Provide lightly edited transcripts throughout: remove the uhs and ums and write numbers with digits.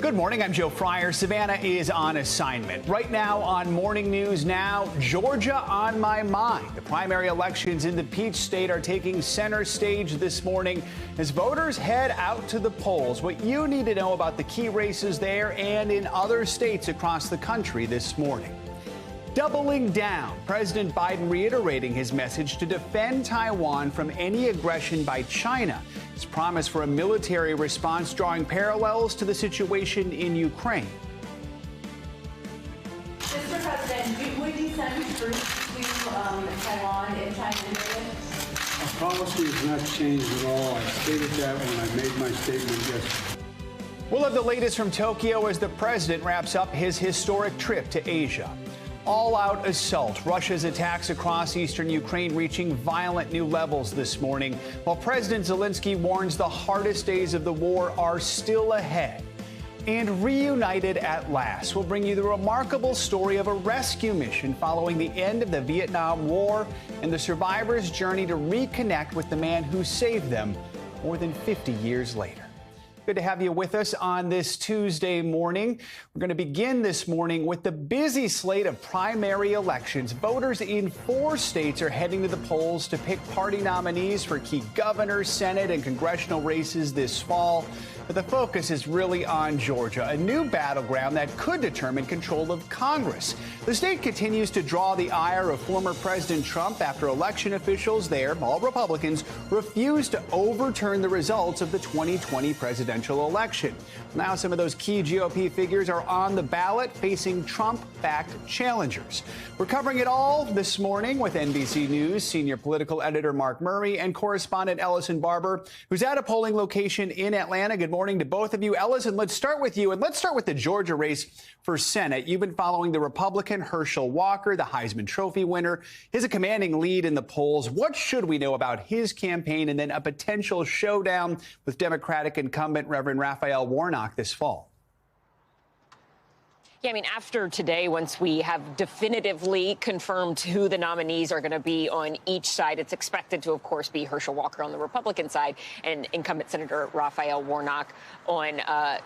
Good morning, I'm Joe Fryer. Savannah is on assignment. Right now on Morning News Now, Georgia on my mind. The primary elections in the Peach State are taking center stage this morning as voters head out to the polls. What you need to know about the key races there and in other states across the country this morning. Doubling down, President Biden reiterating his message to defend Taiwan from any aggression by China. His promise for a military response drawing parallels to the situation in Ukraine. Mr. President, would you send troops to Taiwan if China invaded? Our policy has not changed at all. I stated that when I made my statement yesterday. We'll have the latest from Tokyo as the president wraps up his historic trip to Asia. All-out assault. Russia's attacks across eastern Ukraine reaching violent new levels this morning, while President Zelensky warns the hardest days of the war are still ahead. And reunited at last, we'll bring you the remarkable story of a rescue mission following the end of the Vietnam War and the survivors' journey to reconnect with the man who saved them more than 50 years later. Good to have you with us on this Tuesday morning. We're going to begin this morning with the busy slate of primary elections. Voters in 4 states are heading to the polls to pick party nominees for key governor, Senate, and congressional races this fall. But the focus is really on Georgia, a new battleground that could determine control of Congress. The state continues to draw the ire of former President Trump after election officials there, all Republicans, refused to overturn the results of the 2020 presidential election. Now some of those key GOP figures are on the ballot facing Trump-backed challengers. We're covering it all this morning with NBC News senior political editor Mark Murray and correspondent Ellison Barber, who's at a polling location in Atlanta. Good morning to both of you. Ellison, let's start with you, and let's start with the Georgia race for Senate. You've been following the Republican Herschel Walker, the Heisman Trophy winner. He has a commanding lead in the polls. What should we know about his campaign and then a potential showdown with Democratic incumbent Reverend Raphael Warnock this fall? Yeah, I mean, after today, once we have definitively confirmed who the nominees are going to be on each side, it's expected to, of course, be Herschel Walker on the Republican side and incumbent Senator Raphael Warnock on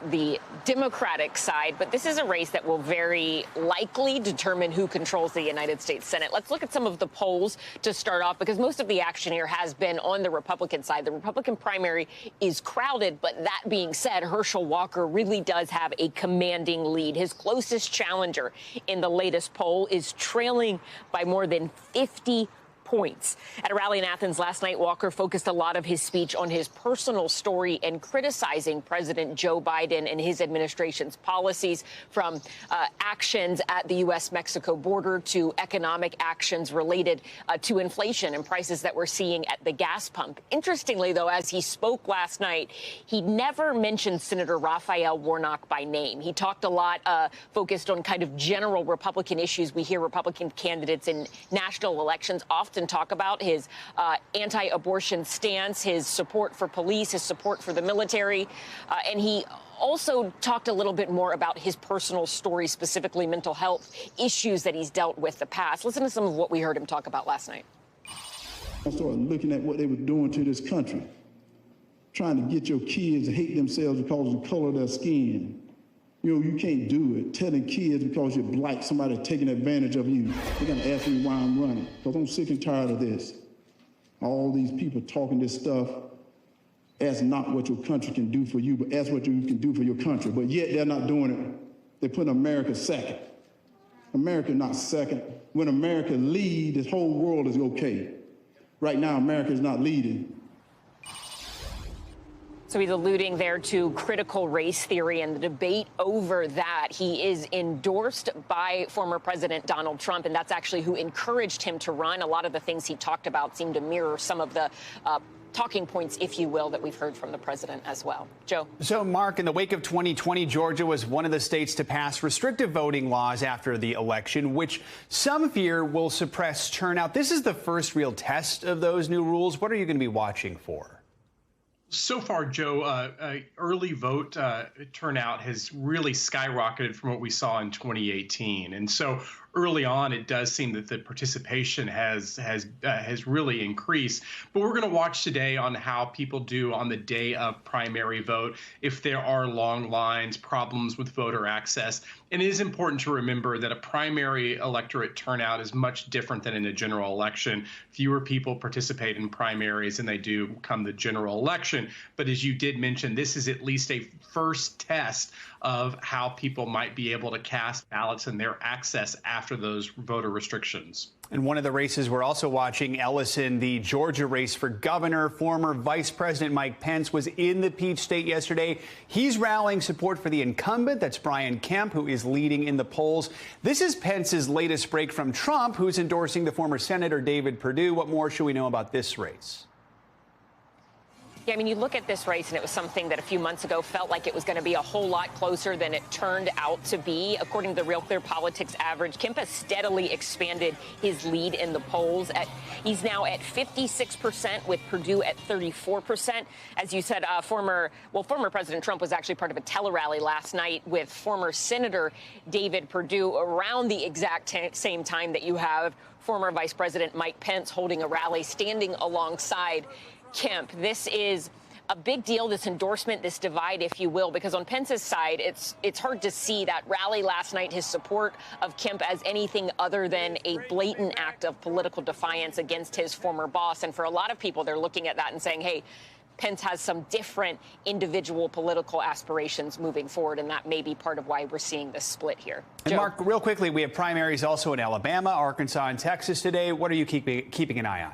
the Democratic side. But this is a race that will very likely determine who controls the United States Senate. Let's look at some of the polls to start off, because most of the action here has been on the Republican side. The Republican primary is crowded, but that being said, Herschel Walker really does have a commanding lead. His closest challenger in the latest poll is trailing by more than 50 points. At a rally in Athens last night, Walker focused a lot of his speech on his personal story and criticizing President Joe Biden and his administration's policies, from actions at the U.S.-Mexico border to economic actions related to inflation and prices that we're seeing at the gas pump. Interestingly, though, as he spoke last night, he never mentioned Senator Raphael Warnock by name. He talked a lot, focused on kind of general Republican issues. We hear Republican candidates in national elections often talk about his anti-abortion stance, his support for police, his support for the military, and he also talked a little bit more about his personal story, specifically mental health issues that he's dealt with the past. Listen to some of what we heard him talk about last night. I started looking at what they were doing to this country, trying to get your kids to hate themselves because of the color of their skin. You know, you can't do it. Telling kids because you're black, somebody taking advantage of you. They're going to ask me why I'm running, because I'm sick and tired of this. All these people talking this stuff. Ask not what your country can do for you, but ask what you can do for your country. But yet they're not doing it. They're putting America second. America not second. When America leads, this whole world is okay. Right now, America is not leading. So he's alluding there to critical race theory and the debate over that. He is endorsed by former President Donald Trump, and that's actually who encouraged him to run. A lot of the things he talked about seem to mirror some of the talking points, if you will, that we've heard from the president as well. Joe. So, Mark, in the wake of 2020, Georgia was one of the states to pass restrictive voting laws after the election, which some fear will suppress turnout. This is the first real test of those new rules. What are you going to be watching for? So far, Joe, early vote turnout has really skyrocketed from what we saw in 2018. And so early on, it does seem that the participation has really increased. But we're going to watch today on how people do on the day of primary vote, if there are long lines, problems with voter access. And it is important to remember that a primary electorate turnout is much different than in a general election. Fewer people participate in primaries than they do come the general election. But as you did mention, this is at least a first test of how people might be able to cast ballots and their access after those voter restrictions. And one of the races we're also watching, Ellison, the Georgia race for governor. Former Vice President Mike Pence was in the Peach State yesterday. He's rallying support for the incumbent. That's Brian Kemp, who is leading in the polls. This is Pence's latest break from Trump, who's endorsing the former Senator David Perdue. What more should we know about this race? Yeah, I mean, you look at this race, and it was something that a few months ago felt like it was going to be a whole lot closer than it turned out to be. According to the Real Clear Politics average, Kemp has steadily expanded his lead in the polls. He's now at 56%, with Perdue at 34%. As you said, former President Trump was actually part of a tele-rally last night with former Senator David Perdue around the exact same time that you have former Vice President Mike Pence holding a rally, standing alongside Kemp. This is a big deal, this endorsement, this divide, if you will, because on Pence's side, it's hard to see that rally last night, his support of Kemp, as anything other than a blatant act of political defiance against his former boss. And for a lot of people, they're looking at that and saying, hey, Pence has some different individual political aspirations moving forward, and that may be part of why we're seeing this split here. And Mark, real quickly, we have primaries also in Alabama, Arkansas, and Texas today. What are you keeping an eye on?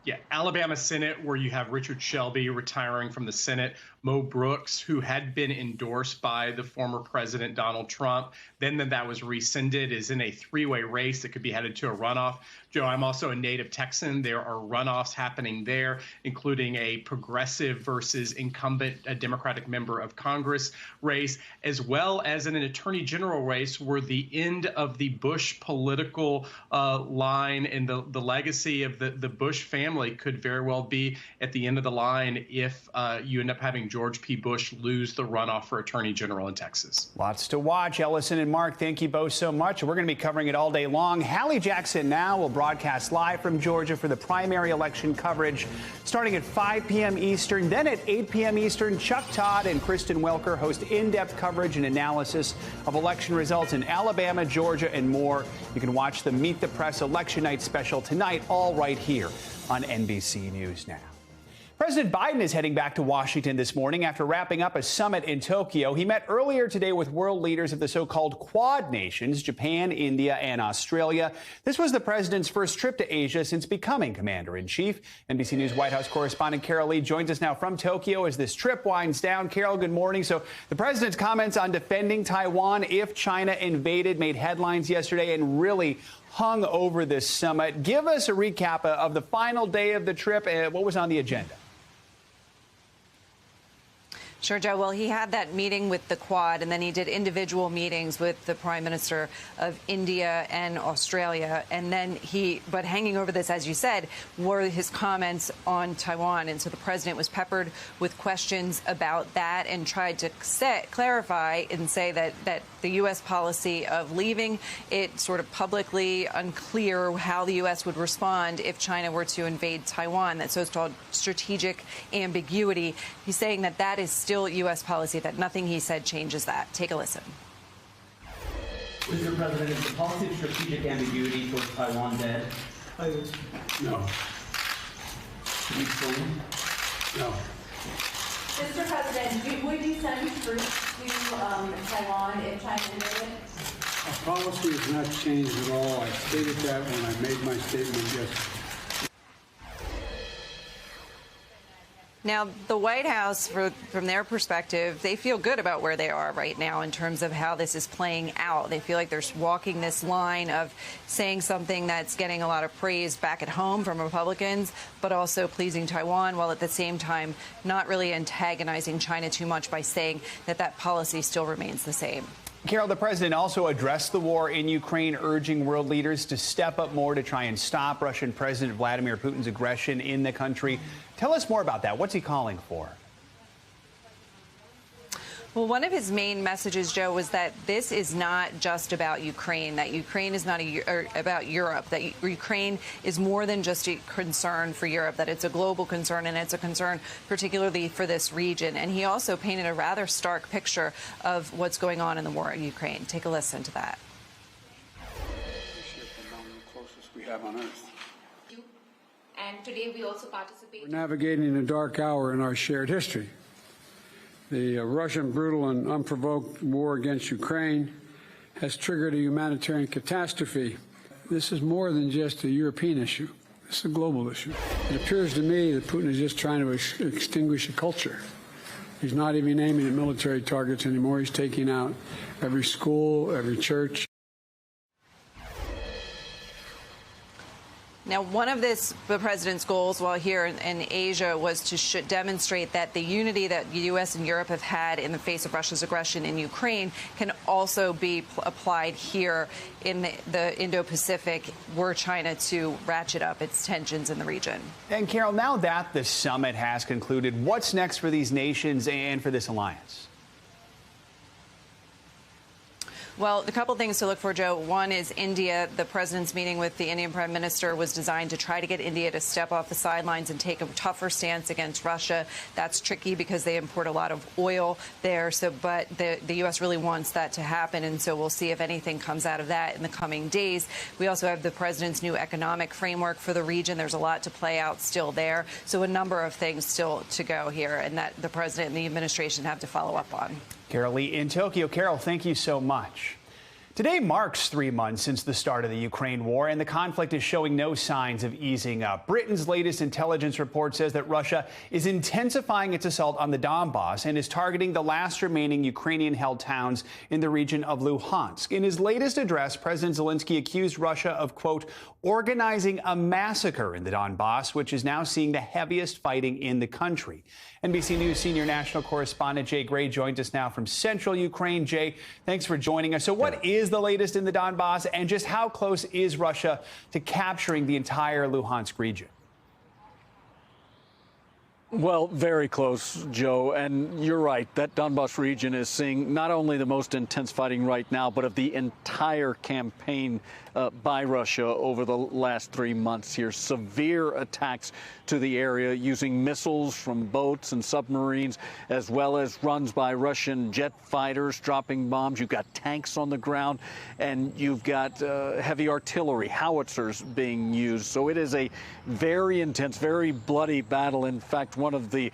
Yeah, Alabama Senate, where you have Richard Shelby retiring from the Senate, Mo Brooks, who had been endorsed by the former president Donald Trump, then that was rescinded, is in a three-way race that could be headed to a runoff. Joe, I'm also a native Texan. There are runoffs happening there, including a progressive versus incumbent, a Democratic member of Congress race, as well as in an attorney general race where the end of the Bush political line and the legacy of the Bush family could very well be at the end of the line if you end up having George P. Bush lose the runoff for attorney general in Texas. Lots to watch. Ellison and Mark, thank you both so much. We're going to be covering it all day long. Hallie Jackson now will broadcast live from Georgia for the primary election coverage starting at 5 p.m. Eastern. Then at 8 p.m. Eastern, Chuck Todd and Kristen Welker host in-depth coverage and analysis of election results in Alabama, Georgia, and more. You can watch the Meet the Press Election Night special tonight, all right here on NBC News Now. President Biden is heading back to Washington this morning after wrapping up a summit in Tokyo. He met earlier today with world leaders of the so-called Quad nations, Japan, India, and Australia. This was the president's first trip to Asia since becoming commander-in-chief. NBC News White House correspondent Carol Lee joins us now from Tokyo as this trip winds down. Carol, good morning. So the president's comments on defending Taiwan if China invaded made headlines yesterday and really hung over this summit. Give us a recap of the final day of the trip and what was on the agenda. Sure, Joe. Well, he had that meeting with the Quad, and then he did individual meetings with the Prime Minister of India and Australia. And then but hanging over this, as you said, were his comments on Taiwan. And so the president was peppered with questions about that and tried to clarify and say that the U.S. policy of leaving it sort of publicly unclear how the U.S. would respond if China were to invade Taiwan. That so-called strategic ambiguity. He's saying that is still U.S. policy, that nothing he said changes that. Take a listen. Mr. President, is the policy of strategic ambiguity towards Taiwan dead? No. Can you explain? No. Mr. President, would you send troops to Taiwan if China invaded? Our policy has not changed at all. I stated that when I made my statement yesterday. Now, the White House, from their perspective, they feel good about where they are right now in terms of how this is playing out. They feel like they're walking this line of saying something that's getting a lot of praise back at home from Republicans, but also pleasing Taiwan, while at the same time not really antagonizing China too much by saying that policy still remains the same. Carol, the president also addressed the war in Ukraine, urging world leaders to step up more to try and stop Russian President Vladimir Putin's aggression in the country. Tell us more about that. What's he calling for? Well, one of his main messages, Joe, was that this is not just about Ukraine, that Ukraine is not about Europe, that Ukraine is more than just a concern for Europe, that it's a global concern, and it's a concern particularly for this region. And he also painted a rather stark picture of what's going on in the war in Ukraine. Take a listen to that. Among the closest we have on Earth. And today we also participate. We're navigating a dark hour in our shared history. The Russian brutal and unprovoked war against Ukraine has triggered a humanitarian catastrophe. This is more than just a European issue. This is a global issue. It appears to me that Putin is just trying to extinguish a culture. He's not even aiming at military targets anymore. He's taking out every school, every church. Now, one of the president's goals while here in Asia was to demonstrate that the unity that the U.S. and Europe have had in the face of Russia's aggression in Ukraine can also be applied here in the Indo-Pacific were China to ratchet up its tensions in the region. And Carol, now that the summit has concluded, what's next for these nations and for this alliance? Well, a couple things to look for, Joe. One is India. The president's meeting with the Indian prime minister was designed to try to get India to step off the sidelines and take a tougher stance against Russia. That's tricky because they import a lot of oil there. But the U.S. really wants that to happen, and so we'll see if anything comes out of that in the coming days. We also have the president's new economic framework for the region. There's a lot to play out still there. So a number of things still to go here, and that the president and the administration have to follow up on. Carol Lee in Tokyo. Carol, thank you so much. Today marks 3 months since the start of the Ukraine war, and the conflict is showing no signs of easing up. Britain's latest intelligence report says that Russia is intensifying its assault on the Donbas and is targeting the last remaining Ukrainian-held towns in the region of Luhansk. In his latest address, President Zelensky accused Russia of, quote, organizing a massacre in the Donbas, which is now seeing the heaviest fighting in the country. NBC News senior national correspondent Jay Gray joins us now from central Ukraine. Jay, thanks for joining us. So what is the latest in the Donbas, and just how close is Russia to capturing the entire Luhansk region? Well, very close, Joe, and you're right. That Donbas region is seeing not only the most intense fighting right now, but of the entire campaign by Russia over the last 3 months here. Severe attacks to the area using missiles from boats and submarines, as well as runs by Russian jet fighters dropping bombs. You've got tanks on the ground, and you've got heavy artillery, howitzers being used. So it is a very intense, very bloody battle. In fact, one of the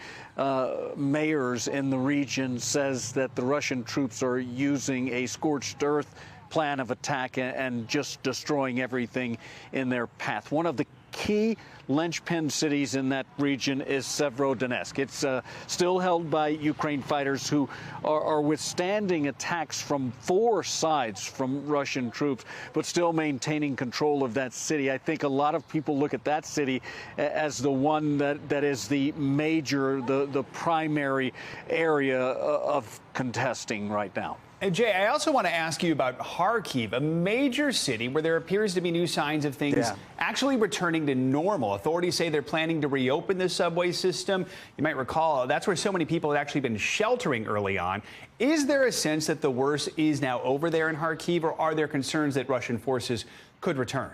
mayors in the region says that the Russian troops are using a scorched earth plan of attack and just destroying everything in their path. One of the key linchpin cities in that region is Severodonetsk. It's still held by Ukraine fighters who are withstanding attacks from 4 sides from Russian troops, but still maintaining control of that city. I think a lot of people look at that city as the one that is the major, the primary area of contesting right now. And Jay, I also want to ask you about Kharkiv, a major city where there appears to be new signs of things actually returning to normal. Authorities say they're planning to reopen the subway system. You might recall that's where so many people had actually been sheltering early on. Is there a sense that the worst is now over there in Kharkiv, or are there concerns that Russian forces could return?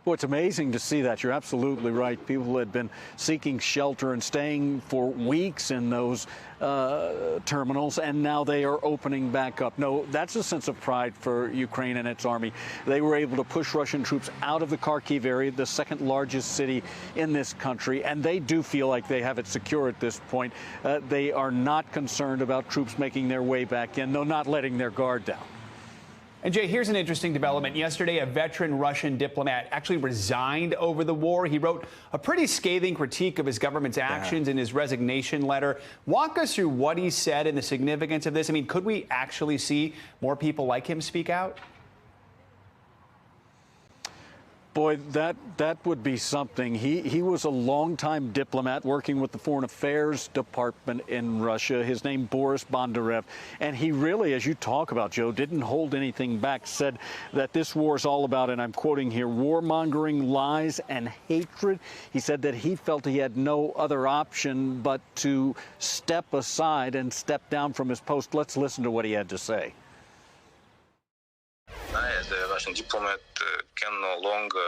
Well, it's amazing to see that. You're absolutely right. People had been seeking shelter and staying for weeks in those terminals, and now they are opening back up. No, that's a sense of pride for Ukraine and its army. They were able to push Russian troops out of the Kharkiv area, the second largest city in this country, and they do feel like they have it secure at this point. They are not concerned about troops making their way back in, though not letting their guard down. And Jay, here's an interesting development. Yesterday, a veteran Russian diplomat actually resigned over the war. He wrote a pretty scathing critique of his government's actions in his resignation letter. Walk us through what he said and the significance of this. I mean, could we actually see more people like him speak out? Boy, that would be something. He was a longtime diplomat working with the Foreign Affairs Department in Russia. His name, Boris Bondarev. And he really, as you talk about, Joe, didn't hold anything back, said that this war is all about, and I'm quoting here, warmongering, lies, and hatred. He said that he felt he had no other option but to step aside and step down from his post. Let's listen to what he had to say. I, as a Russian diplomat, can no longer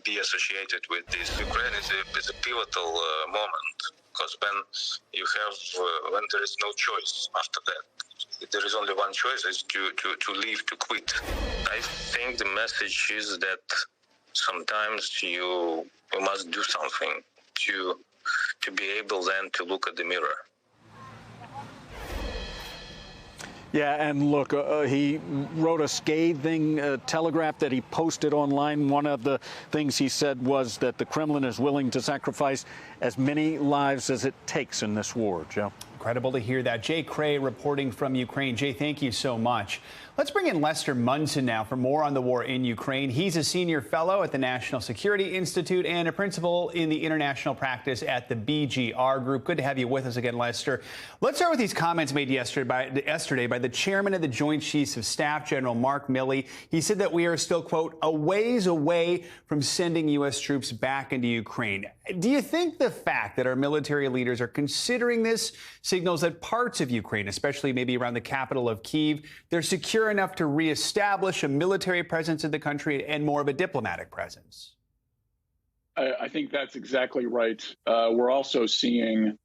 be associated with this. Ukraine is a pivotal moment, because when there is no choice after that, there is only one choice: is to leave, to quit. I think the message is that sometimes you must do something to be able then to look at the mirror. Yeah, and look, he wrote a scathing telegraph that he posted online. One of the things he said was that the Kremlin is willing to sacrifice as many lives as it takes in this war, Joe. Incredible to hear that. Jay Cray reporting from Ukraine. Jay, thank you so much. Let's bring in Lester Munson now for more on the war in Ukraine. He's a senior fellow at the National Security Institute and a principal in the international practice at the BGR Group. Good to have you with us again, Lester. Let's start with these comments made yesterday by the chairman of the Joint Chiefs of Staff, General Mark Milley. He said that we are still, quote, a ways away from sending U.S. troops back into Ukraine. Do you think the fact that our military leaders are considering this signals that parts of Ukraine, especially maybe around the capital of Kyiv, they're secure enough to reestablish a military presence in the country and more of a diplomatic presence? I think that's exactly right. We're also seeing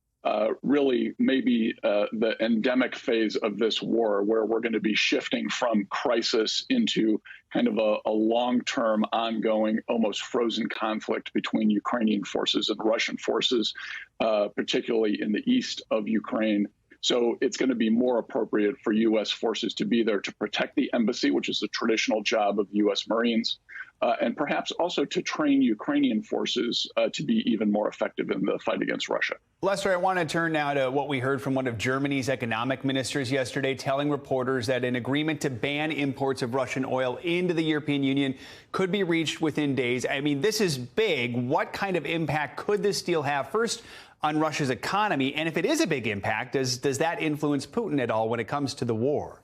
really maybe the endemic phase of this war, where we're going to be shifting from crisis into kind of a long-term, ongoing, almost frozen conflict between Ukrainian forces and Russian forces, particularly in the east of Ukraine. So it's going to be more appropriate for U.S. forces to be there to protect the embassy, which is the traditional job of U.S. Marines, and perhaps also to train Ukrainian forces to be even more effective in the fight against Russia. Lester, I want to turn now to what we heard from one of Germany's economic ministers yesterday, telling reporters that an agreement to ban imports of Russian oil into the European Union could be reached within days. I mean, this is big. What kind of impact could this deal have? First, on Russia's economy, and if it is a big impact, does that influence Putin at all when it comes to the war?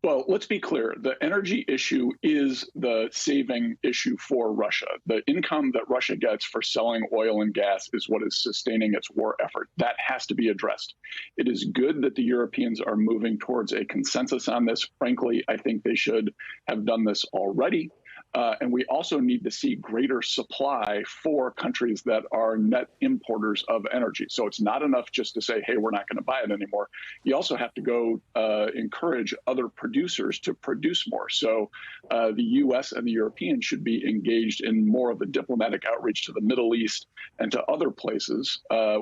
Well, let's be clear. The energy issue is the saving issue for Russia. The income that Russia gets for selling oil and gas is what is sustaining its war effort. That has to be addressed. It is good that the Europeans are moving towards a consensus on this. Frankly, I think they should have done this already. And we also need to see greater supply for countries that are net importers of energy. So it's not enough just to say, hey, we're not going to buy it anymore. You also have to go encourage other producers to produce more. So the U.S. and the Europeans should be engaged in more of a diplomatic outreach to the Middle East and to other places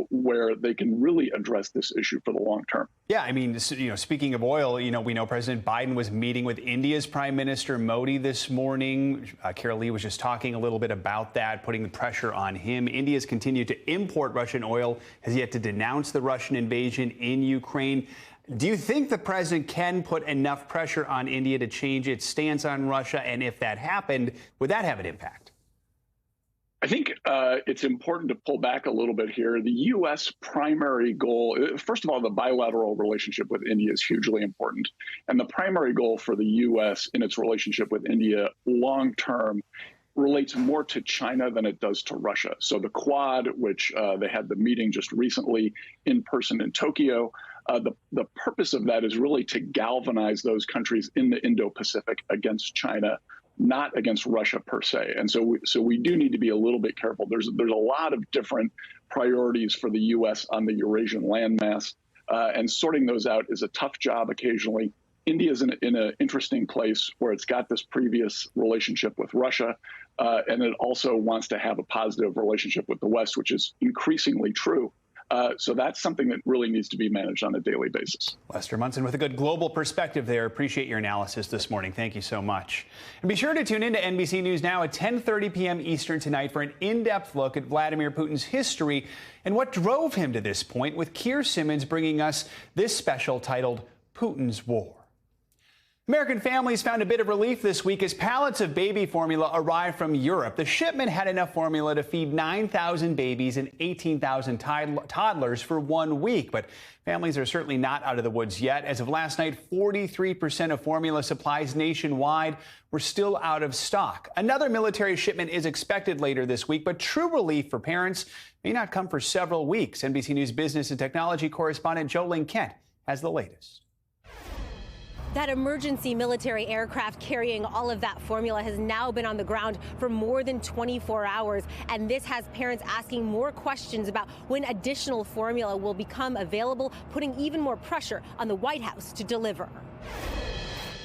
where they can really address this issue for the long term. Yeah, I mean, speaking of oil, we know President Biden was meeting with India's Prime Minister Modi this morning. Carol Lee was just talking a little bit about that, putting the pressure on him. India's continued to import Russian oil, has yet to denounce the Russian invasion in Ukraine. Do you think the president can put enough pressure on India to change its stance on Russia? And if that happened, would that have an impact? I think it's important to pull back a little bit here. The U.S. primary goal, first of all, the bilateral relationship with India is hugely important. And the primary goal for the U.S. in its relationship with India long term relates more to China than it does to Russia. So the Quad, which they had the meeting just recently in person in Tokyo, the purpose of that is really to galvanize those countries in the Indo-Pacific against China, not against Russia per se. And so we do need to be a little bit careful. There's a lot of different priorities for the U.S. on the Eurasian landmass, and sorting those out is a tough job occasionally. India's in an interesting place where it's got this previous relationship with Russia, and it also wants to have a positive relationship with the West, which is increasingly true. So that's something that really needs to be managed on a daily basis. Lester Munson with a good global perspective there. Appreciate your analysis this morning. Thank you so much. And be sure to tune in to NBC News Now at 10:30 p.m. Eastern tonight for an in-depth look at Vladimir Putin's history and what drove him to this point, with Keir Simmons bringing us this special titled Putin's War. American families found a bit of relief this week as pallets of baby formula arrived from Europe. The shipment had enough formula to feed 9,000 babies and 18,000 toddlers for 1 week. But families are certainly not out of the woods yet. As of last night, 43% of formula supplies nationwide were still out of stock. Another military shipment is expected later this week, but true relief for parents may not come for several weeks. NBC News business and technology correspondent Jolene Kent has the latest. That emergency military aircraft carrying all of that formula has now been on the ground for more than 24 hours. And this has parents asking more questions about when additional formula will become available, putting even more pressure on the White House to deliver.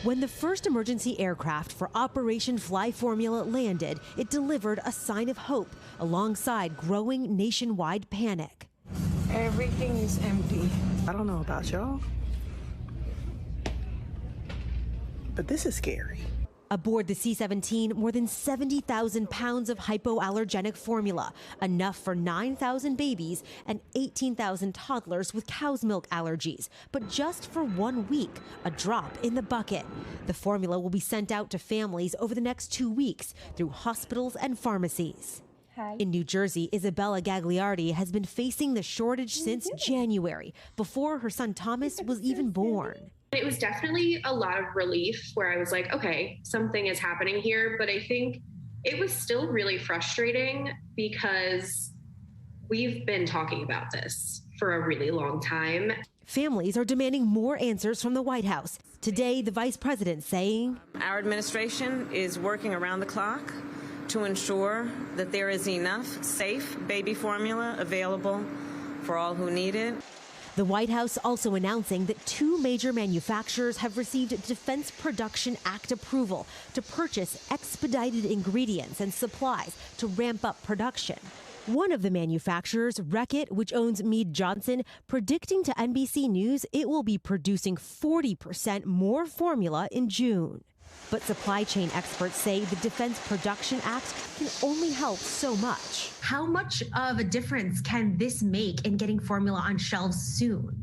When the first emergency aircraft for Operation Fly Formula landed, it delivered a sign of hope alongside growing nationwide panic. Everything is empty. I don't know about y'all, but this is scary. Aboard the C-17, more than 70,000 pounds of hypoallergenic formula, enough for 9,000 babies and 18,000 toddlers with cow's milk allergies. But just for 1 week, a drop in the bucket. The formula will be sent out to families over the next 2 weeks through hospitals and pharmacies. Hi. In New Jersey, Isabella Gagliardi has been facing the shortage since January, before her son Thomas was even born. It was definitely a lot of relief where I was like, okay, something is happening here. But I think it was still really frustrating because we've been talking about this for a really long time. Families are demanding more answers from the White House. Today, the vice president saying, our administration is working around the clock to ensure that there is enough safe baby formula available for all who need it. The White House also announcing that 2 major manufacturers have received Defense Production Act approval to purchase expedited ingredients and supplies to ramp up production. One of the manufacturers, Reckitt, which owns Mead Johnson, predicting to NBC News it will be producing 40% more formula in June. But supply chain experts say the Defense Production Act can only help so much. How much of a difference can this make in getting formula on shelves soon?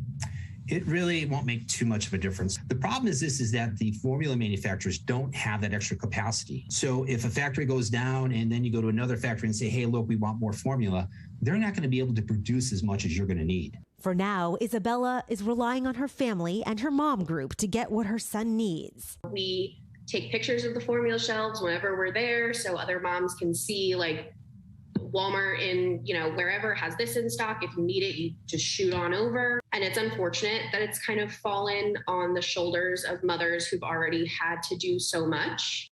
It really won't make too much of a difference. The problem is that the formula manufacturers don't have that extra capacity. So if a factory goes down and then you go to another factory and say, hey, look, we want more formula, they're not going to be able to produce as much as you're going to need. For now, Isabella is relying on her family and her mom group to get what her son needs. We take pictures of the formula shelves whenever we're there so other moms can see, like, Walmart and, wherever has this in stock. If you need it, you just shoot on over. And it's unfortunate that it's kind of fallen on the shoulders of mothers who've already had to do so much.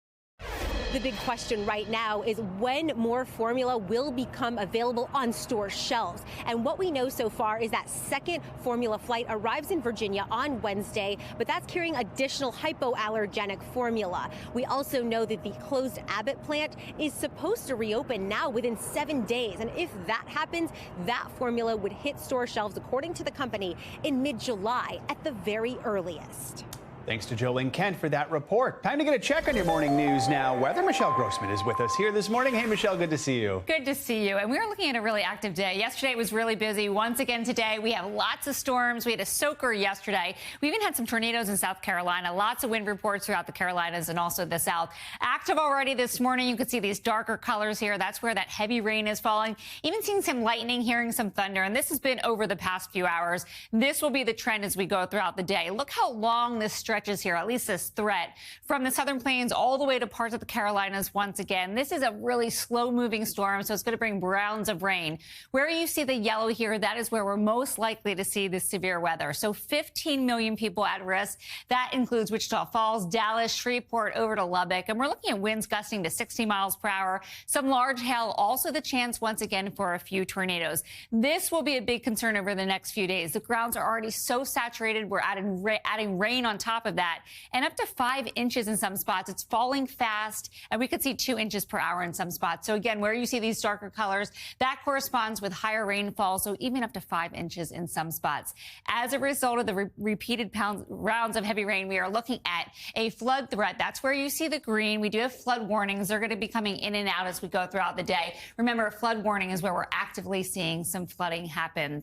The big question right now is when more formula will become available on store shelves. And what we know so far is that second formula flight arrives in Virginia on Wednesday, but that's carrying additional hypoallergenic formula. We also know that the closed Abbott plant is supposed to reopen now within 7 days. And if that happens, that formula would hit store shelves, according to the company, in mid-July at the very earliest. Thanks to Jolene Kent for that report. Time to get a check on your morning news now. Weather, Michelle Grossman is with us here this morning. Hey, Michelle, good to see you. Good to see you. And we are looking at a really active day. Yesterday was really busy. Once again today, we have lots of storms. We had a soaker yesterday. We even had some tornadoes in South Carolina. Lots of wind reports throughout the Carolinas and also the South. Active already this morning. You can see these darker colors here. That's where that heavy rain is falling. Even seeing some lightning, hearing some thunder. And this has been over the past few hours. This will be the trend as we go throughout the day. Look how long this stretches here, at least this threat, from the southern plains all the way to parts of the Carolinas once again. This is a really slow-moving storm, so it's going to bring browns of rain. Where you see the yellow here, that is where we're most likely to see this severe weather. So 15 million people at risk. That includes Wichita Falls, Dallas, Shreveport, over to Lubbock. And we're looking at winds gusting to 60 miles per hour. Some large hail, also the chance once again for a few tornadoes. This will be a big concern over the next few days. The grounds are already so saturated. We're adding rain on top of that. And up to 5 inches in some spots. It's falling fast, and we could see 2 inches per hour in some spots. So again, where you see these darker colors, that corresponds with higher rainfall, so even up to 5 inches in some spots. As a result of the repeated rounds of heavy rain, we are looking at a flood threat. That's where you see the green. We do have flood warnings. They're going to be coming in and out as we go throughout the day. Remember, a flood warning is where we're actively seeing some flooding happen.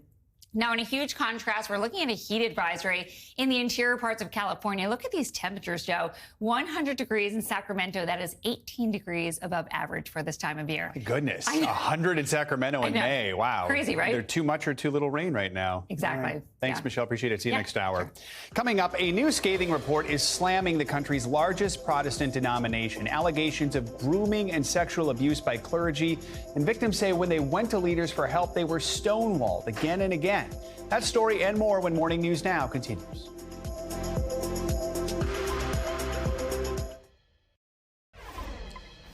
Now, in a huge contrast, we're looking at a heat advisory in the interior parts of California. Look at these temperatures, Joe. 100 degrees in Sacramento. That is 18 degrees above average for this time of year. My goodness. 100 in Sacramento in May. Wow. Crazy, right? Either too much or too little rain right now. Exactly. Right. Thanks, Michelle. Appreciate it. See you next hour. Sure. Coming up, a new scathing report is slamming the country's largest Protestant denomination. Allegations of grooming and sexual abuse by clergy. And victims say when they went to leaders for help, they were stonewalled again and again. That story and more when Morning News Now continues.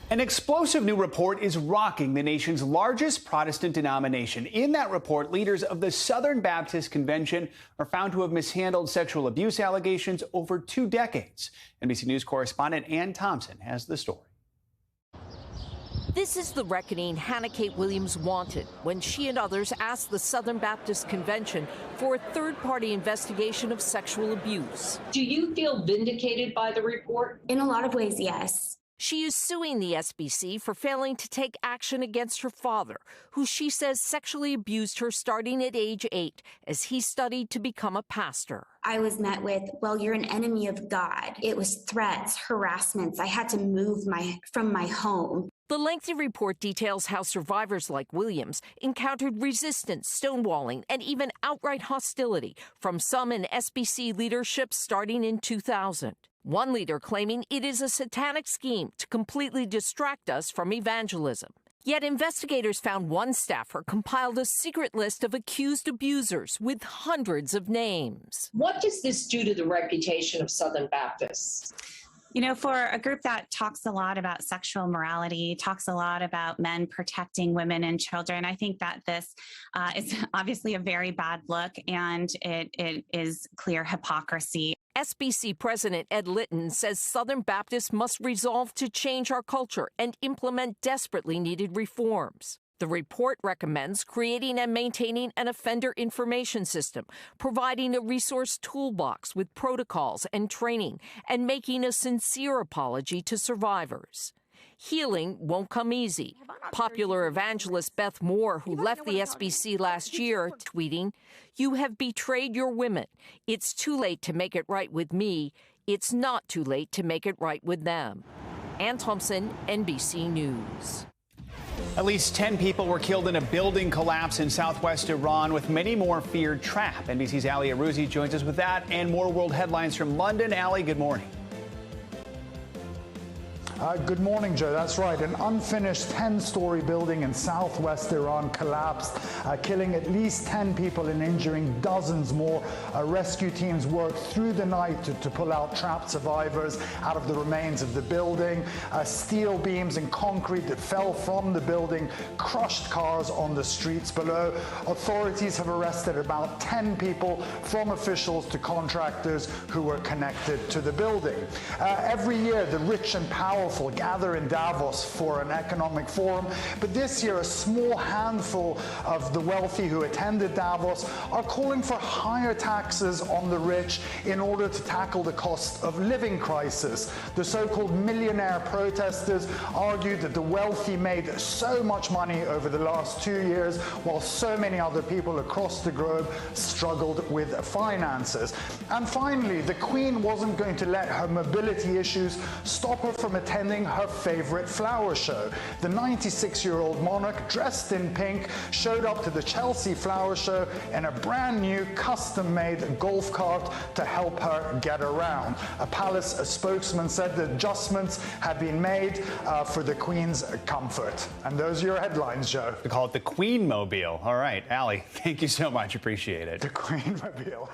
An explosive new report is rocking the nation's largest Protestant denomination. In that report, leaders of the Southern Baptist Convention are found to have mishandled sexual abuse allegations over 2 decades. NBC News correspondent Ann Thompson has the story. This is the reckoning Hannah Kate Williams wanted when she and others asked the Southern Baptist Convention for a third-party investigation of sexual abuse. Do you feel vindicated by the report? In a lot of ways, yes. She is suing the SBC for failing to take action against her father, who she says sexually abused her starting at age 8 as he studied to become a pastor. I was met with, well, you're an enemy of God. It was threats, harassments. I had to move from my home. The lengthy report details how survivors like Williams encountered resistance, stonewalling, and even outright hostility from some in SBC leadership starting in 2000. One leader claiming it is a satanic scheme to completely distract us from evangelism. Yet investigators found one staffer compiled a secret list of accused abusers with hundreds of names. What does this do to the reputation of Southern Baptists? You know, for a group that talks a lot about sexual morality, talks a lot about men protecting women and children, I think that this is obviously a very bad look, and it is clear hypocrisy. SBC President Ed Litton says Southern Baptists must resolve to change our culture and implement desperately needed reforms. The report recommends creating and maintaining an offender information system, providing a resource toolbox with protocols and training, and making a sincere apology to survivors. Healing won't come easy. Popular evangelist Beth Moore, who left the SBC last year, tweeting, "You have betrayed your women. It's too late to make it right with me. It's not too late to make it right with them." Ann Thompson, NBC News. At least 10 people were killed in a building collapse in southwest Iran, with many more feared trapped. NBC's Ali Arouzi joins us with that and more world headlines from London. Ali, good morning. Good morning, Joe. That's right. An unfinished 10-story building in southwest Iran collapsed, killing at least 10 people and injuring dozens more. Rescue teams worked through the night to pull out trapped survivors out of the remains of the building. Steel beams and concrete that fell from the building crushed cars on the streets below. Authorities have arrested about 10 people, from officials to contractors who were connected to the building. Every year, the rich and powerful gather in Davos for an economic forum, but this year a small handful of the wealthy who attended Davos are calling for higher taxes on the rich in order to tackle the cost of living crisis. The so-called millionaire protesters argued that the wealthy made so much money over the last 2 years, while so many other people across the globe struggled with finances. And finally, the Queen wasn't going to let her mobility issues stop her from attending her favorite flower show. The 96-year-old monarch, dressed in pink, showed up to the Chelsea flower show in a brand new custom-made golf cart to help her get around. A palace spokesman said that adjustments had been made for the Queen's comfort. And those are your headlines, Joe. We call it the Queen Mobile. All right, Ali, thank you so much. Appreciate it. The Queen Mobile.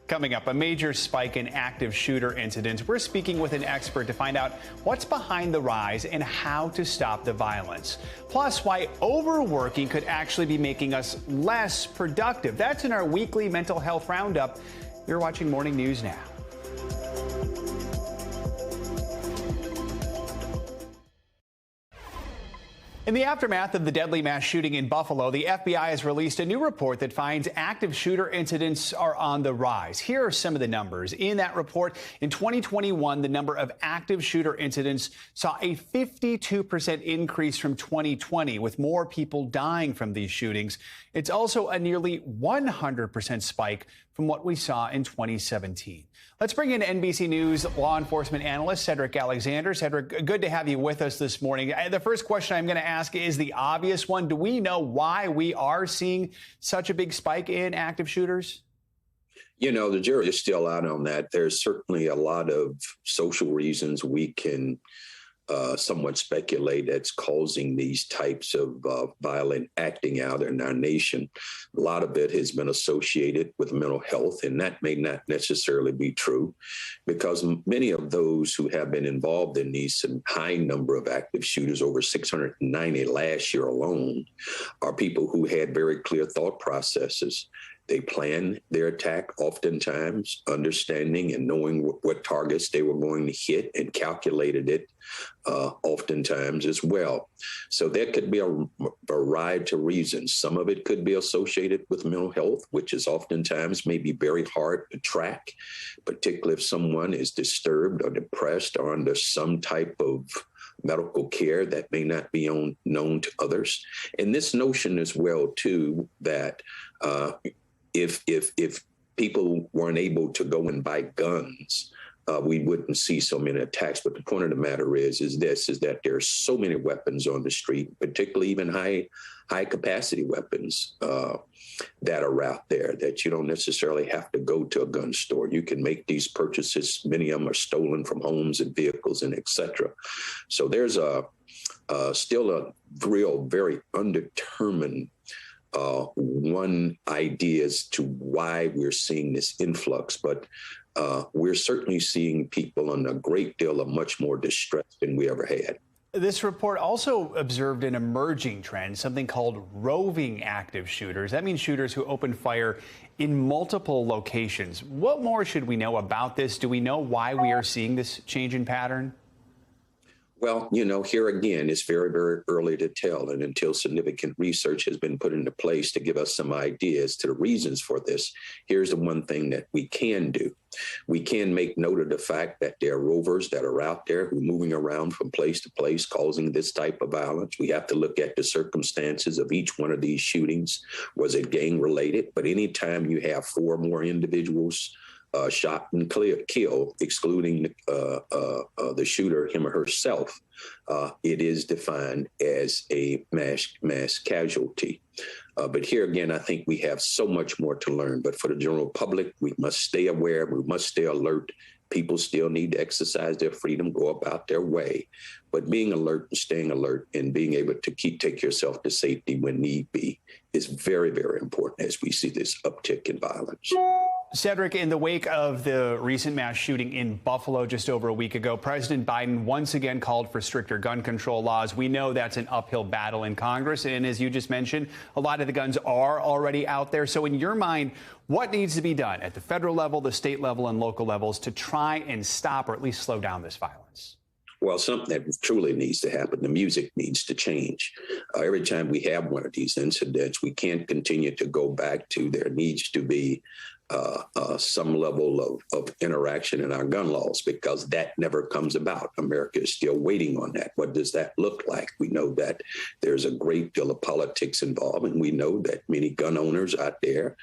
Coming up, a major spike in active shooter incidents. We're speaking with an expert to find out what's behind the rise and how to stop the violence. Plus, why overworking could actually be making us less productive. That's in our weekly mental health roundup. You're watching Morning News Now. In the aftermath of the deadly mass shooting in Buffalo, the FBI has released a new report that finds active shooter incidents are on the rise. Here are some of the numbers. In that report, in 2021, the number of active shooter incidents saw a 52% increase from 2020, with more people dying from these shootings. It's also a nearly 100% spike from what we saw in 2017. Let's bring in NBC News law enforcement analyst Cedric Alexander. Cedric, good to have you with us this morning. The first question I'm going to ask is the obvious one. Do we know why we are seeing such a big spike in active shooters? You know, the jury is still out on that. There's certainly a lot of social reasons we can somewhat speculate that's causing these types of violent acting out in our nation. A lot of it has been associated with mental health, and that may not necessarily be true, because many of those who have been involved in these high number of active shooters, over 690 last year alone, are people who had very clear thought processes. They planned their attack oftentimes, understanding and knowing what targets they were going to hit, and calculated it oftentimes as well. So there could be a variety of reasons. Some of it could be associated with mental health, which is oftentimes maybe very hard to track, particularly if someone is disturbed or depressed or under some type of medical care that may not be known to others. And this notion as well, too, that if people weren't able to go and buy guns, we wouldn't see so many attacks. But the point of the matter is that there are so many weapons on the street, particularly even high capacity weapons that are out there, that you don't necessarily have to go to a gun store. You can make these purchases. Many of them are stolen from homes and vehicles and et cetera. So there's still a real, very undetermined one idea as to why we're seeing this influx, but we're certainly seeing people in a great deal of much more distress than we ever had. This report also observed an emerging trend, something called roving active shooters. That means shooters who open fire in multiple locations. What more should we know about this? Do we know why we are seeing this change in pattern? Well, you know, here again, it's very, very early to tell. And until significant research has been put into place to give us some ideas to the reasons for this, here's the one thing that we can do. We can make note of the fact that there are rovers that are out there who are moving around from place to place, causing this type of violence. We have to look at the circumstances of each one of these shootings. Was it gang related? But anytime you have 4 or more individuals shot and killed, excluding the shooter, him or herself, it is defined as a mass casualty. But here again, I think we have so much more to learn. But for the general public, we must stay aware. We must stay alert. People still need to exercise their freedom, go about their way. But being alert and staying alert and being able to take yourself to safety when need be is very, very important as we see this uptick in violence. Cedric, in the wake of the recent mass shooting in Buffalo just over a week ago, President Biden once again called for stricter gun control laws. We know that's an uphill battle in Congress. And as you just mentioned, a lot of the guns are already out there. So in your mind, what needs to be done at the federal level, the state level, and local levels to try and stop or at least slow down this violence? Well, something that truly needs to happen. The music needs to change. Every time we have one of these incidents, we can't continue to go back to there needs to be some level of interaction in our gun laws, because that never comes about. America is still waiting on that. What does that look like? We know that there's a great deal of politics involved, and we know that many gun owners out there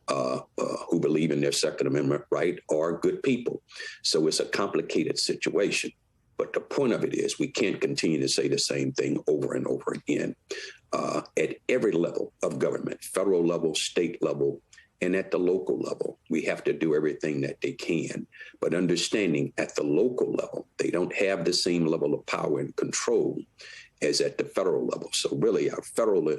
who believe in their Second Amendment right are good people. So it's a complicated situation. But the point of it is we can't continue to say the same thing over and over again. At every level of government, federal level, state level, and at the local level, we have to do everything that they can. But understanding at the local level, they don't have the same level of power and control as at the federal level. So really, our federal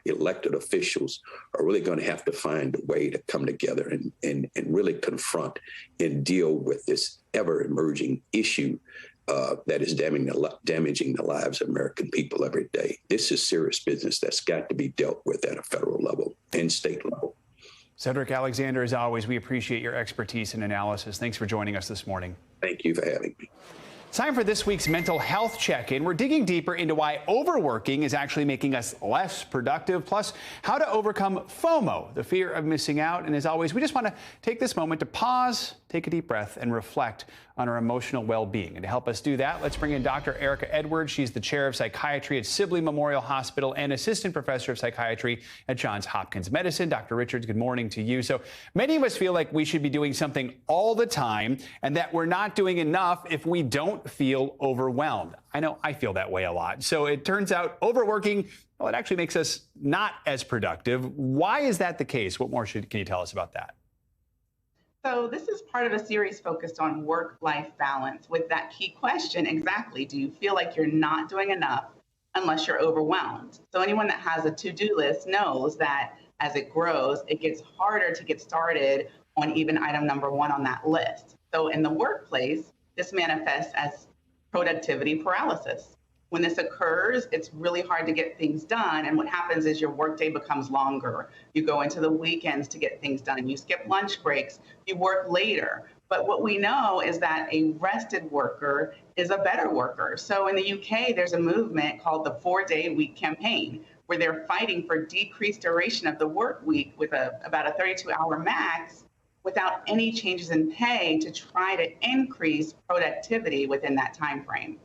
elected officials are really going to have to find a way to come together and really confront and deal with this ever-emerging issue that is damaging the lives of American people every day. This is serious business that's got to be dealt with at a federal level and state level. Cedric Alexander, as always, we appreciate your expertise and analysis. Thanks for joining us this morning. Thank you for having me. Time for this week's mental health check-in. We're digging deeper into why overworking is actually making us less productive, plus how to overcome FOMO, the fear of missing out. And as always, we just want to take this moment to pause, take a deep breath, and reflect on our emotional well-being. And to help us do that, let's bring in Dr. Erica Edwards. She's the chair of psychiatry at Sibley Memorial Hospital and assistant professor of psychiatry at Johns Hopkins Medicine. Dr. Richards, good morning to you. So many of us feel like we should be doing something all the time and that we're not doing enough if we don't feel overwhelmed. I know I feel that way a lot. So it turns out overworking, well, it actually makes us not as productive. Why is that the case? What more can you tell us about that? So this is part of a series focused on work-life balance with that key question, exactly, do you feel like you're not doing enough unless you're overwhelmed? So anyone that has a to-do list knows that as it grows, it gets harder to get started on even item number one on that list. So in the workplace, this manifests as productivity paralysis. When this occurs, it's really hard to get things done. And what happens is your workday becomes longer. You go into the weekends to get things done. You skip lunch breaks. You work later. But what we know is that a rested worker is a better worker. So in the UK, there's a movement called the 4-Day Week campaign, where they're fighting for decreased duration of the work week with about a 32-hour max without any changes in pay to try to increase productivity within that time frame.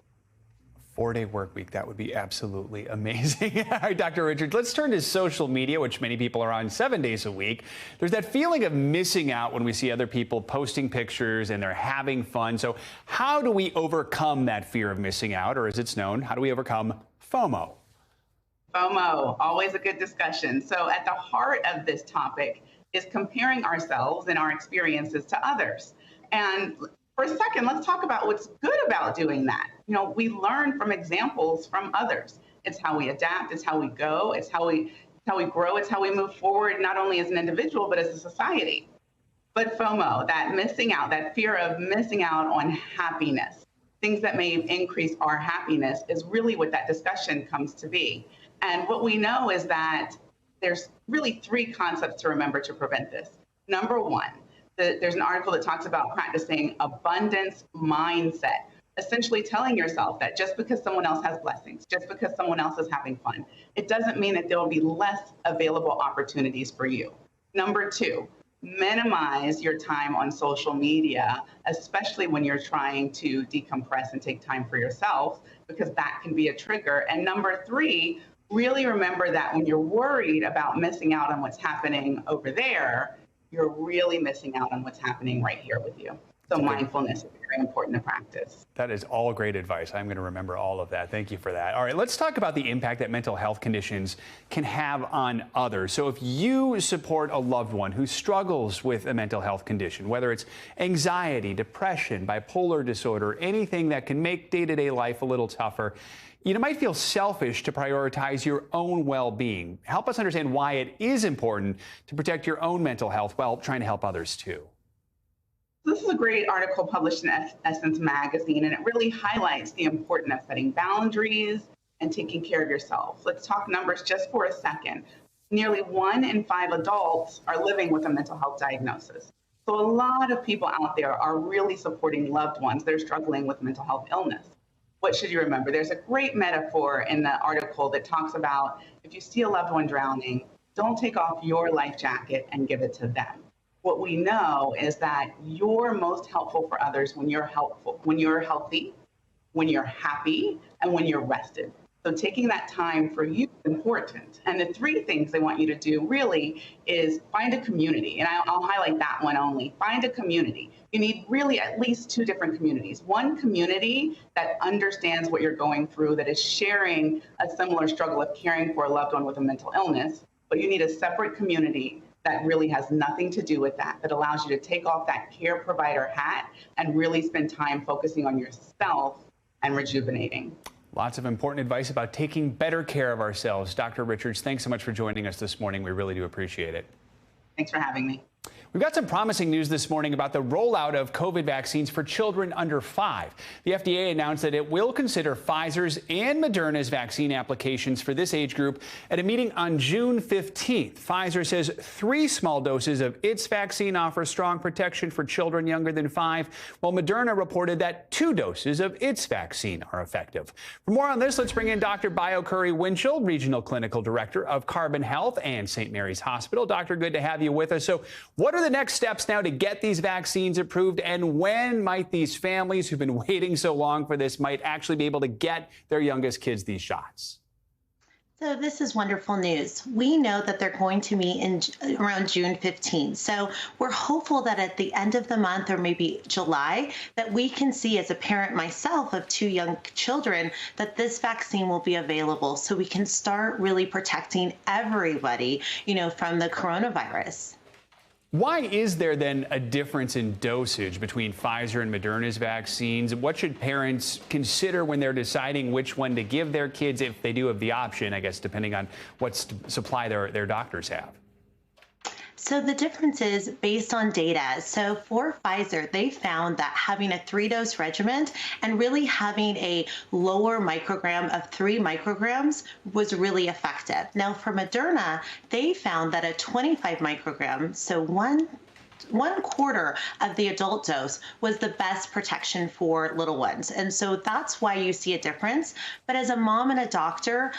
4-day work week. That would be absolutely amazing. All right, Dr. Richards, let's turn to social media, which many people are on 7 days a week. There's that feeling of missing out when we see other people posting pictures and they're having fun. So how do we overcome that fear of missing out, or as it's known, how do we overcome FOMO? FOMO, always a good discussion. So at the heart of this topic is comparing ourselves and our experiences to others. And for a second, let's talk about what's good about doing that. You know, we learn from examples from others. It's how we adapt, it's how we go, it's how we grow, it's how we move forward, not only as an individual, but as a society. But FOMO, that missing out, that fear of missing out on happiness, things that may increase our happiness, is really what that discussion comes to be. And what we know is that there's really 3 concepts to remember to prevent this. Number one, there's an article that talks about practicing abundance mindset, essentially telling yourself that just because someone else has blessings, just because someone else is having fun, it doesn't mean that there will be less available opportunities for you. Number 2, minimize your time on social media, especially when you're trying to decompress and take time for yourself, because that can be a trigger. And number 3, really remember that when you're worried about missing out on what's happening over there, you're really missing out on what's happening right here with you. So mindfulness is very important to practice. That is all great advice. I'm going to remember all of that. Thank you for that. All right, let's talk about the impact that mental health conditions can have on others. So if you support a loved one who struggles with a mental health condition, whether it's anxiety, depression, bipolar disorder, anything that can make day-to-day life a little tougher, you might feel selfish to prioritize your own well-being. Help us understand why it is important to protect your own mental health while trying to help others too. This is a great article published in Essence magazine, and it really highlights the importance of setting boundaries and taking care of yourself. Let's talk numbers just for a second. Nearly 1 in 5 adults are living with a mental health diagnosis. So a lot of people out there are really supporting loved ones that are struggling with mental health illness. What should you remember? There's a great metaphor in the article that talks about if you see a loved one drowning, don't take off your life jacket and give it to them. What we know is that you're most helpful for others when you're helpful, when you're healthy, when you're happy, and when you're rested. So taking that time for you is important. And the 3 things I want you to do really is find a community. And I'll highlight that one only. Find a community. You need really at least 2 different communities. One community that understands what you're going through, that is sharing a similar struggle of caring for a loved one with a mental illness. But you need a separate community that really has nothing to do with that, that allows you to take off that care provider hat and really spend time focusing on yourself and rejuvenating. Lots of important advice about taking better care of ourselves. Dr. Richards, thanks so much for joining us this morning. We really do appreciate it. Thanks for having me. We've got some promising news this morning about the rollout of COVID vaccines for children under 5. The FDA announced that it will consider Pfizer's and Moderna's vaccine applications for this age group at a meeting on June 15th. Pfizer says 3 small doses of its vaccine offer strong protection for children younger than 5, while Moderna reported that 2 doses of its vaccine are effective. For more on this, let's bring in Dr. Bio-Curry-Winchell, Regional Clinical Director of Carbon Health and St. Mary's Hospital. Doctor, good to have you with us. So what are the next steps now to get these vaccines approved, and when might these families who've been waiting so long for this might actually be able to get their youngest kids these shots? So this is wonderful news. We know that they're going to meet in around June 15. So we're hopeful that at the end of the month, or maybe July, that we can see, as a parent myself of 2 young children, that this vaccine will be available so we can start really protecting everybody, from the coronavirus. Why is there then a difference in dosage between Pfizer and Moderna's vaccines? What should parents consider when they're deciding which one to give their kids, if they do have the option, I guess, depending on what supply their doctors have? So the difference is based on data. So for Pfizer, they found that having a 3-dose regimen and really having a lower microgram of 3 micrograms was really effective. Now for Moderna, they found that a 25 microgram, so one quarter of the adult dose, was the best protection for little ones. And so that's why you see a difference. But as a mom and a doctor,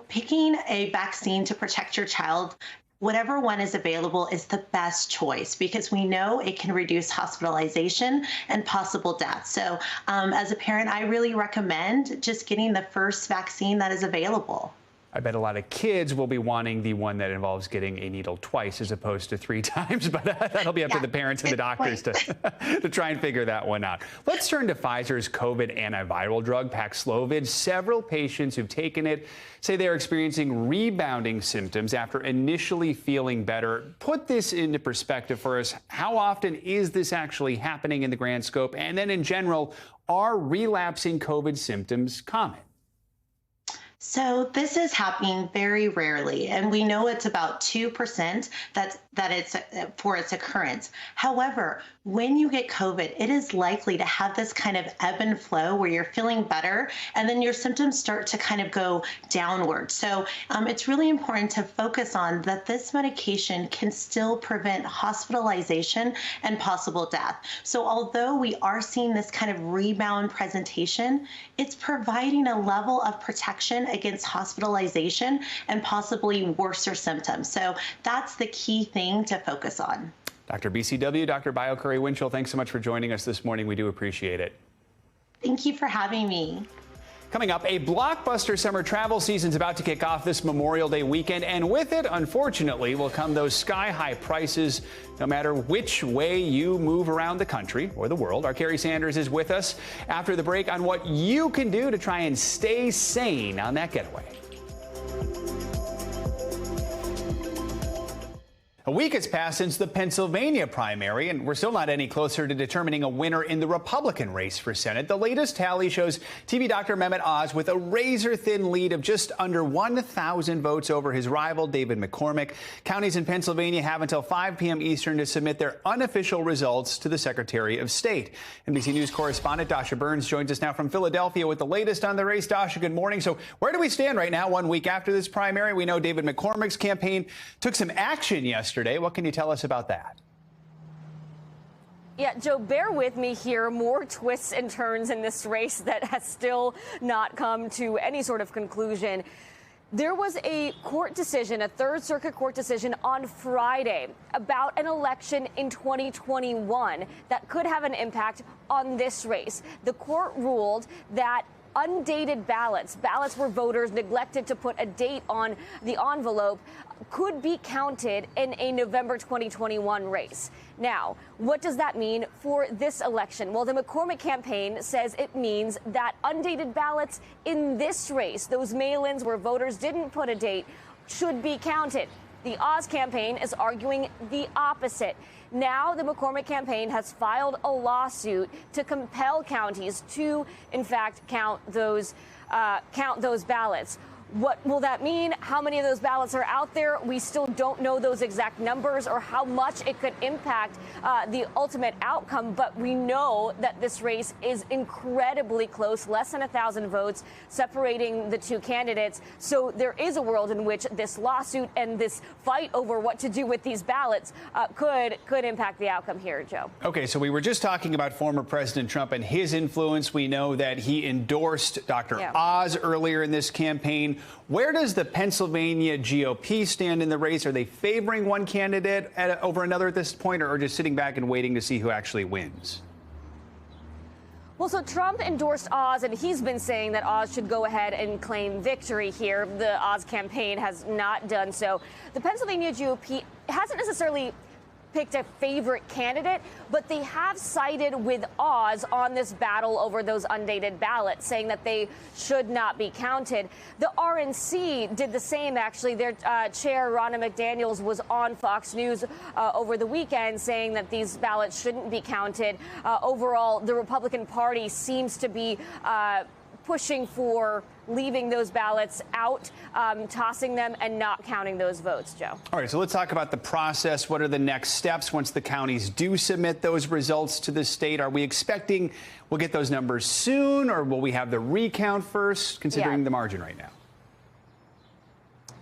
picking a vaccine to protect your child, whatever one is available, is the best choice, because we know it can reduce hospitalization and possible death. So as a parent, I really recommend just getting the first vaccine that is available. I bet a lot of kids will be wanting the one that involves getting a needle twice as opposed to 3 times, but that'll be up to the parents and the doctors to try and figure that one out. Let's turn to Pfizer's COVID antiviral drug, Paxlovid. Several patients who've taken it say they're experiencing rebounding symptoms after initially feeling better. Put this into perspective for us. How often is this actually happening in the grand scope? And then in general, are relapsing COVID symptoms common? So this is happening very rarely, and we know it's about 2% that it's for its occurrence. However, when you get COVID, it is likely to have this kind of ebb and flow where you're feeling better and then your symptoms start to kind of go downward. So it's really important to focus on that this medication can still prevent hospitalization and possible death. So although we are seeing this kind of rebound presentation, it's providing a level of protection against hospitalization and possibly worser symptoms. So that's the key thing to focus on. Dr. BCW, Dr. Bio-Curry-Winchell, thanks so much for joining us this morning. We do appreciate it. Thank you for having me. Coming up, a blockbuster summer travel season's about to kick off this Memorial Day weekend, and with it, unfortunately, will come those sky-high prices no matter which way you move around the country or the world. Our Carrie Sanders is with us after the break on what you can do to try and stay sane on that getaway. A week has passed since the Pennsylvania primary, and we're still not any closer to determining a winner in the Republican race for Senate. The latest tally shows TV Dr. Mehmet Oz with a razor-thin lead of just under 1,000 votes over his rival, David McCormick. Counties in Pennsylvania have until 5 p.m. Eastern to submit their unofficial results to the Secretary of State. NBC News correspondent Dasha Burns joins us now from Philadelphia with the latest on the race. Dasha, good morning. So where do we stand right now, 1 week after this primary? We know David McCormick's campaign took some action yesterday. What can you tell us about that? Yeah, Joe, bear with me here. More twists and turns in this race that has still not come to any sort of conclusion. There was a court decision, a Third Circuit court decision on Friday about an election in 2021 that could have an impact on this race. The court ruled that undated ballots where voters neglected to put a date on the envelope, could be counted in a November 2021 race. Now, what does that mean for this election? Well, the McCormick campaign says it means that undated ballots in this race, those mail-ins where voters didn't put a date, should be counted. The Oz campaign is arguing the opposite. Now, the McCormick campaign has filed a lawsuit to compel counties to, in fact, count those ballots. What will that mean? How many of those ballots are out there? We still don't know those exact numbers or how much it could impact the ultimate outcome. But we know that this race is incredibly close, less than 1,000 votes separating the two candidates. So there is a world in which this lawsuit and this fight over what to do with these ballots could impact the outcome here, Joe. OK, so we were just talking about former President Trump and his influence. We know that he endorsed Dr. Oz earlier in this campaign. Where does the Pennsylvania GOP stand in the race? Are they favoring one candidate over another at this point, or just sitting back and waiting to see who actually wins? Well, so Trump endorsed Oz, and he's been saying that Oz should go ahead and claim victory here. The Oz campaign has not done so. The Pennsylvania GOP hasn't necessarily picked a favorite candidate, but they have sided with Oz on this battle over those undated ballots, saying that they should not be counted. The RNC did the same, actually. Their chair, Ronna McDaniels, was on Fox News over the weekend saying that these ballots shouldn't be counted. Overall, the Republican Party seems to be pushing for leaving those ballots out, tossing them and not counting those votes, Joe. All right, so let's talk about the process. What are the next steps once the counties do submit those results to the state? Are we expecting we'll get those numbers soon, or will we have the recount first, considering the margin right now?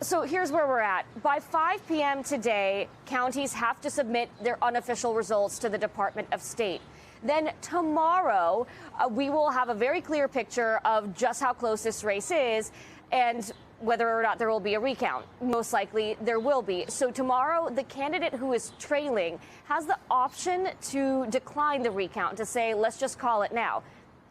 So here's where we're at. By 5 p.m. today, counties have to submit their unofficial results to the Department of State. Then tomorrow, we will have a very clear picture of just how close this race is and whether or not there will be a recount. Most likely there will be. So tomorrow, the candidate who is trailing has the option to decline the recount, to say, let's just call it now.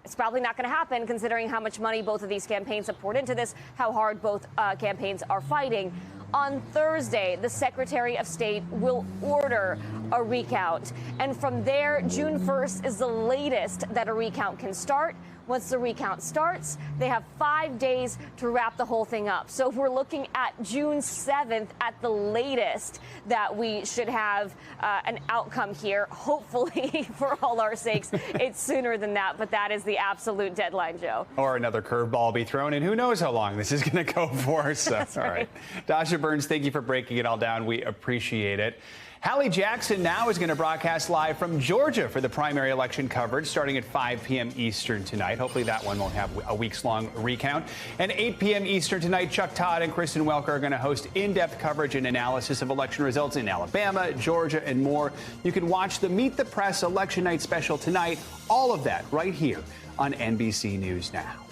It's probably not going to happen, considering how much money both of these campaigns have poured into this, how hard both campaigns are fighting. On Thursday, the Secretary of State will order a recount. And from there, June 1st is the latest that a recount can start. Once the recount starts, they have 5 days to wrap the whole thing up. So we're looking at June 7th at the latest that we should have an outcome here. Hopefully, for all our sakes, it's sooner than that. But that is the absolute deadline, Joe. Or another curveball be thrown, and who knows how long this is going to go for. So, That's all right. Dasha Burns, thank you for breaking it all down. We appreciate it. Hallie Jackson now is going to broadcast live from Georgia for the primary election coverage starting at 5 p.m. Eastern tonight. Hopefully that one won't have a weeks-long recount. And 8 p.m. Eastern tonight, Chuck Todd and Kristen Welker are going to host in-depth coverage and analysis of election results in Alabama, Georgia, and more. You can watch the Meet the Press Election Night special tonight. All of that right here on NBC News Now.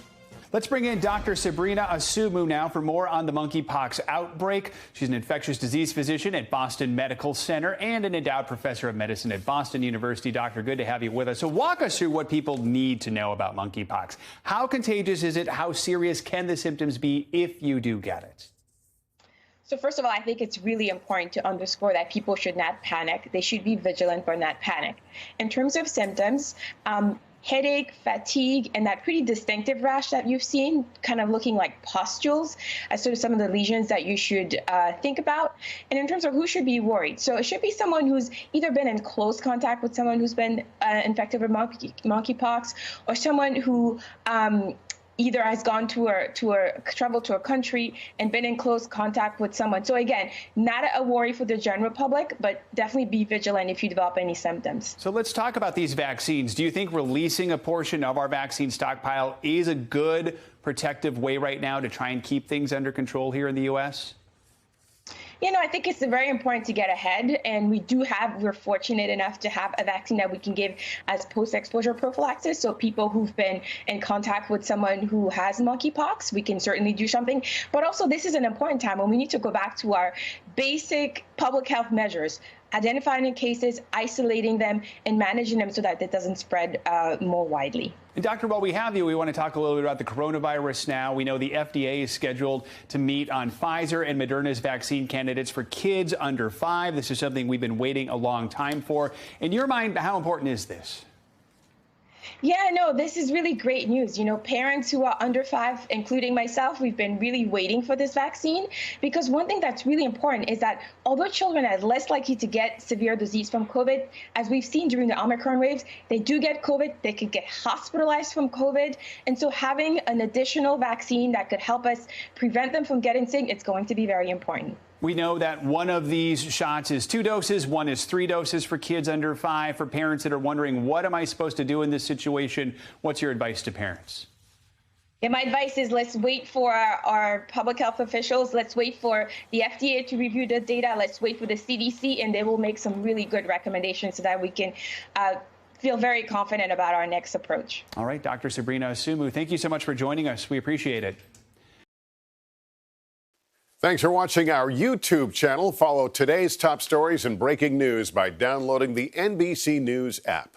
Let's bring in Dr. Sabrina Asumu now for more on the monkeypox outbreak. She's an infectious disease physician at Boston Medical Center and an endowed professor of medicine at Boston University. Doctor, good to have you with us. So walk us through what people need to know about monkeypox. How contagious is it? How serious can the symptoms be if you do get it? So first of all, I think it's really important to underscore that people should not panic. They should be vigilant but not panic. In terms of symptoms, headache, fatigue, and that pretty distinctive rash that you've seen, kind of looking like pustules, as sort of some of the lesions that you should think about. And in terms of who should be worried, so it should be someone who's either been in close contact with someone who's been infected with monkeypox, or someone who either has gone traveled to a country and been in close contact with someone. So again, not a worry for the general public, but definitely be vigilant if you develop any symptoms. So let's talk about these vaccines. Do you think releasing a portion of our vaccine stockpile is a good protective way right now to try and keep things under control here in the U.S.? You know, I think it's very important to get ahead, and we're fortunate enough to have a vaccine that we can give as post-exposure prophylaxis. So people who've been in contact with someone who has monkeypox, we can certainly do something. But also, this is an important time when we need to go back to our basic public health measures, identifying cases, isolating them, and managing them so that it doesn't spread more widely. And Doctor, while we have you, we want to talk a little bit about the coronavirus now. We know the FDA is scheduled to meet on Pfizer and Moderna's vaccine candidates for kids under 5. This is something we've been waiting a long time for. In your mind, how important is this? Yeah, no, this is really great news. You know, parents who are under 5, including myself, we've been really waiting for this vaccine because one thing that's really important is that although children are less likely to get severe disease from COVID, as we've seen during the Omicron waves, they do get COVID, they could get hospitalized from COVID. And so having an additional vaccine that could help us prevent them from getting sick, it's going to be very important. We know that one of these shots is 2 doses, one is 3 doses for kids under 5. For parents that are wondering, what am I supposed to do in this situation? What's your advice to parents? Yeah, my advice is let's wait for our public health officials. Let's wait for the FDA to review the data. Let's wait for the CDC, and they will make some really good recommendations so that we can feel very confident about our next approach. All right, Dr. Sabrina Asumu, thank you so much for joining us. We appreciate it. Thanks for watching our YouTube channel. Follow today's top stories and breaking news by downloading the NBC News app.